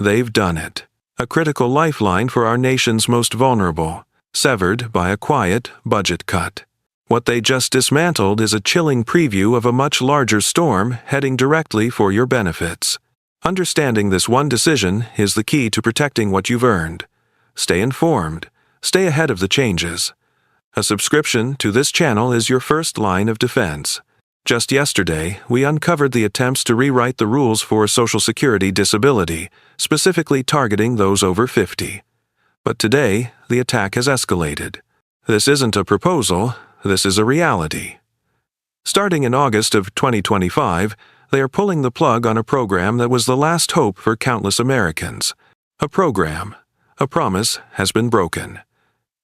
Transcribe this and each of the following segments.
They've done it. A critical lifeline for our nation's most vulnerable, severed by a quiet budget cut. What they just dismantled is a chilling preview of a much larger storm heading directly for your benefits. Understanding this one decision is the key to protecting what you've earned. Stay informed. Stay ahead of the changes. A subscription to this channel is your first line of defense. Just yesterday, we uncovered the attempts to rewrite the rules for Social Security disability, specifically targeting those over 50. But today, the attack has escalated. This isn't a proposal, this is a reality. Starting in August of 2025, they are pulling the plug on a program that was the last hope for countless Americans. A promise has been broken.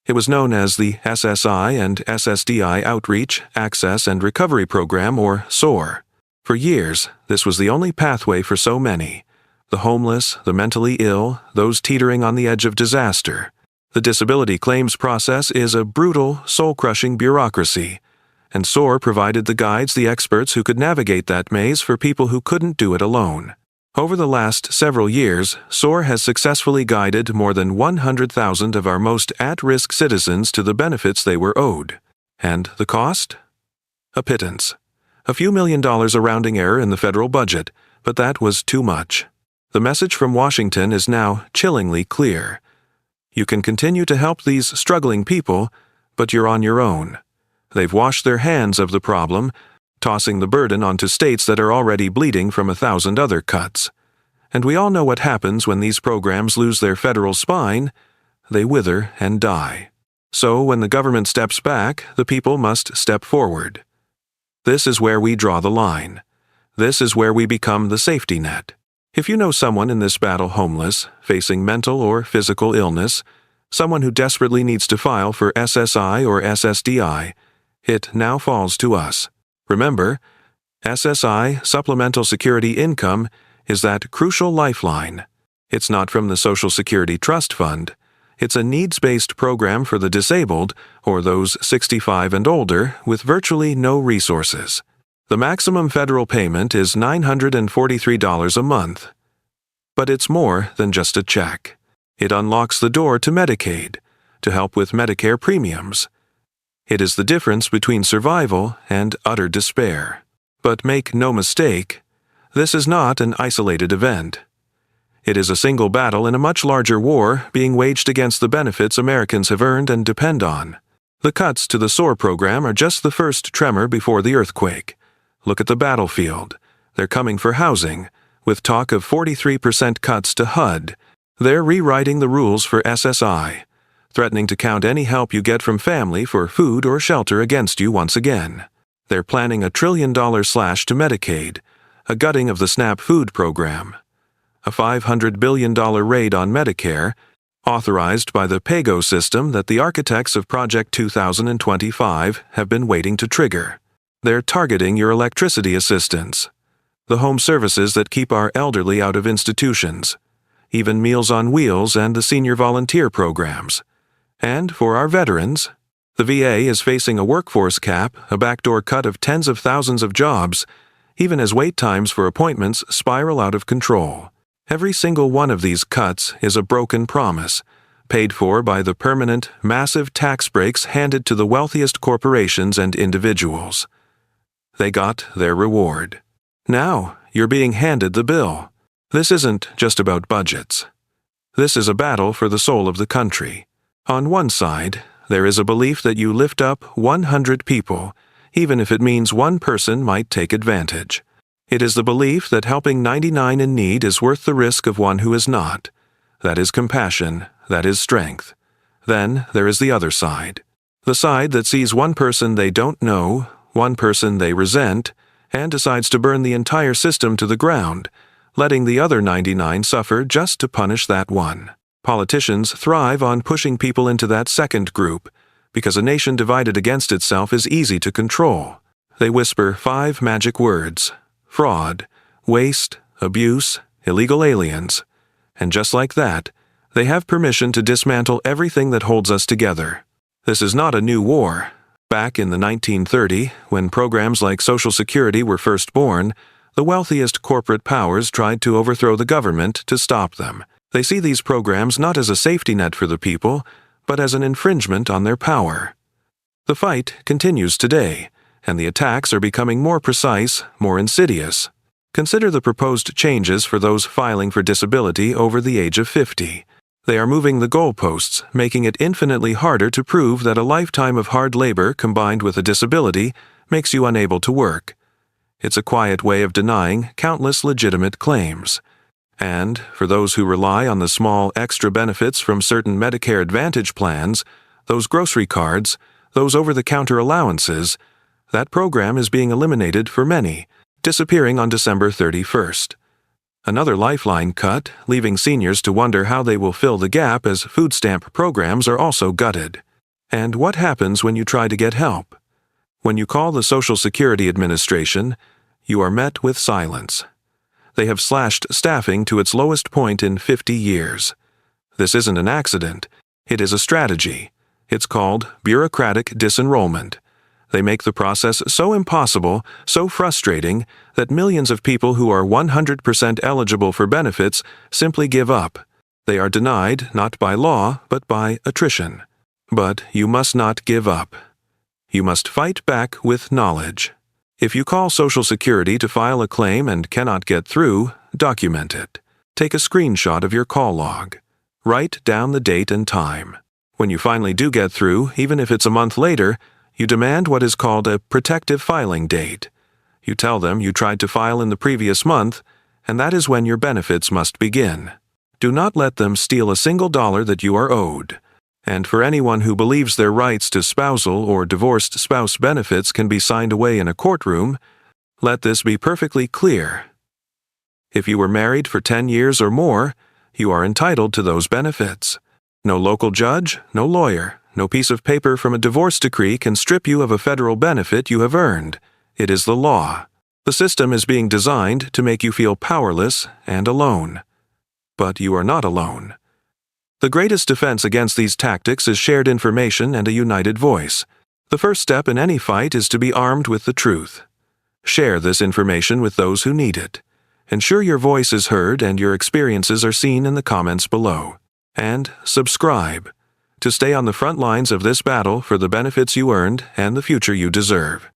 It was known as the SSI and SSDI Outreach, Access and Recovery Program, or SOAR. For years, this was the only pathway for so many: the homeless, the mentally ill, those teetering on the edge of disaster. The disability claims process is a brutal, soul-crushing bureaucracy, and SOAR provided the guides, the experts who could navigate that maze for people who couldn't do it alone. Over the last several years, SOAR has successfully guided more than 100,000 of our most at-risk citizens to the benefits they were owed. And the cost? A pittance. A few $1,000,000 a rounding error in the federal budget, but that was too much. The message from Washington is now chillingly clear. You can continue to help these struggling people, but you're on your own. They've washed their hands of the problem, tossing the burden onto states that are already bleeding from 1,000 other cuts. And we all know what happens when these programs lose their federal spine. They wither and die. So when the government steps back, the people must step forward. This is where we draw the line. This is where we become the safety net. If you know someone in this battle homeless, facing mental or physical illness, someone who desperately needs to file for SSI or SSDI, it now falls to us. Remember, SSI, Supplemental Security Income, is that crucial lifeline. It's not from the Social Security Trust Fund. It's a needs-based program for the disabled or those 65 and older with virtually no resources. The maximum federal payment is $943 a month. But it's more than just a check. It unlocks the door to Medicaid, to help with Medicare premiums. It is the difference between survival and utter despair. But make no mistake, this is not an isolated event. It is a single battle in a much larger war being waged against the benefits Americans have earned and depend on. The cuts to the SOAR program are just the first tremor before the earthquake. Look at the battlefield. They're coming for housing, with talk of 43% cuts to HUD. They're rewriting the rules for SSI, threatening to count any help you get from family for food or shelter against you once again. They're planning a $1 trillion slash to Medicaid, a gutting of the SNAP food program, a $500 billion raid on Medicare, authorized by the PAYGO system that the architects of Project 2025 have been waiting to trigger. They're targeting your electricity assistance, the home services that keep our elderly out of institutions, even Meals on Wheels and the senior volunteer programs. And for our veterans, the VA is facing a workforce cap, a backdoor cut of tens of thousands of jobs, even as wait times for appointments spiral out of control. Every single one of these cuts is a broken promise, paid for by the permanent, massive tax breaks handed to the wealthiest corporations and individuals. They got their reward. Now, you're being handed the bill. This isn't just about budgets. This is a battle for the soul of the country. On one side, there is a belief that you lift up 100 people, even if it means one person might take advantage. It is the belief that helping 99 in need is worth the risk of one who is not. That is compassion, that is strength. Then there is the other side. The side that sees one person they don't know, one person they resent, and decides to burn the entire system to the ground, letting the other 99 suffer just to punish that one. Politicians thrive on pushing people into that second group, because a nation divided against itself is easy to control. They whisper 5 magic words: fraud, waste, abuse, illegal aliens. And just like that, they have permission to dismantle everything that holds us together. This is not a new war. Back in the 1930s, when programs like Social Security were first born, The wealthiest corporate powers tried to overthrow the government to stop them. They see these programs not as a safety net for the people, but as an infringement on their power. The fight continues today, and the attacks are becoming more precise, more insidious. Consider the proposed changes for those filing for disability over the age of 50. They are moving the goalposts, making it infinitely harder to prove that a lifetime of hard labor combined with a disability makes you unable to work. It's a quiet way of denying countless legitimate claims. And, for those who rely on the small extra benefits from certain Medicare Advantage plans, those grocery cards, those over-the-counter allowances, that program is being eliminated for many, disappearing on December 31st. Another lifeline cut, leaving seniors to wonder how they will fill the gap as food stamp programs are also gutted. And what happens when you try to get help? When you call the Social Security Administration, you are met with silence. They have slashed staffing to its lowest point in 50 years. This isn't an accident. It is a strategy. It's called bureaucratic disenrollment. They make the process so impossible, so frustrating, that millions of people who are 100% eligible for benefits simply give up. They are denied not by law, but by attrition. But you must not give up. You must fight back with knowledge. If you call Social Security to file a claim and cannot get through, document it. Take a screenshot of your call log. Write down the date and time. When you finally do get through, even if it's a month later, you demand what is called a protective filing date. You tell them you tried to file in the previous month, and that is when your benefits must begin. Do not let them steal a single dollar that you are owed. And for anyone who believes their rights to spousal or divorced spouse benefits can be signed away in a courtroom, let this be perfectly clear. If you were married for 10 years or more, you are entitled to those benefits. No local judge, no lawyer, no piece of paper from a divorce decree can strip you of a federal benefit you have earned. It is the law. The system is being designed to make you feel powerless and alone. But you are not alone. The greatest defense against these tactics is shared information and a united voice. The first step in any fight is to be armed with the truth. Share this information with those who need it. Ensure your voice is heard and your experiences are seen in the comments below. And subscribe to stay on the front lines of this battle for the benefits you earned and the future you deserve.